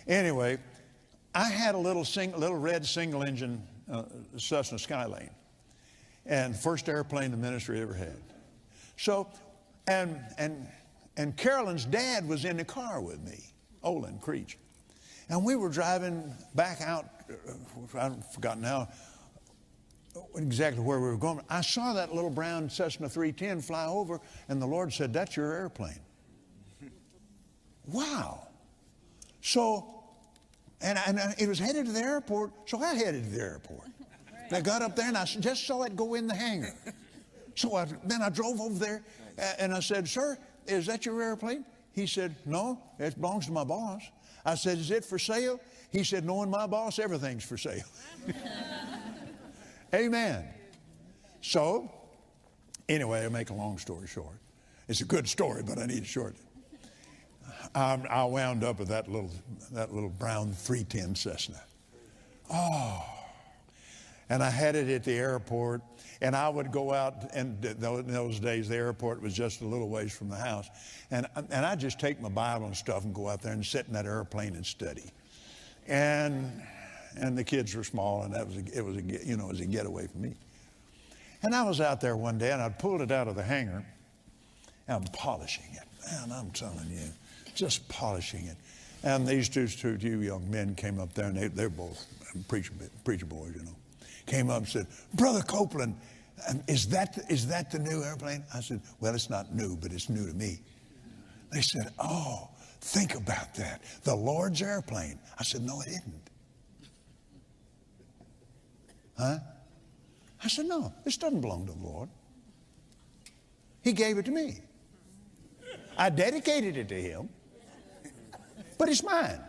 Anyway, I had a little red single engine Cessna Skylane, and first airplane the ministry ever had. So, and Carolyn's dad was in the car with me, Olin Creech. And we were driving back out, I've forgotten now exactly where we were going. I saw that little brown Cessna 310 fly over, and the Lord said, "That's your airplane." Wow. So, and it was headed to the airport, so I headed to the airport. And I got up there, and I just saw it go in the hangar. So then I drove over there, and I said, "Sir, is that your airplane?" He said, "No, it belongs to my boss." I said, "Is it for sale?" He said, "Knowing my boss, everything's for sale." Amen. So, anyway, to make a long story short, it's a good story, but I need to shorten it. I wound up with that little brown 310 Cessna. Oh, and I had it at the airport, and I would go out, and in those days the airport was just a little ways from the house, and I'd just take my Bible and stuff and go out there and sit in that airplane and study. And the kids were small, and it was a getaway for me. And I was out there one day, and I pulled it out of the hangar, and I'm polishing it. Man, I'm telling you, just polishing it. And these two young men came up there, and they're both preacher boys, you know. Came up and said, "Brother Copeland, is that the new airplane?" I said, "Well, it's not new, but it's new to me." They said, "Oh, think about that. The Lord's airplane." I said, "No, it isn't." Huh? I said, "No, this doesn't belong to the Lord. He gave it to me. I dedicated it to him, but it's mine."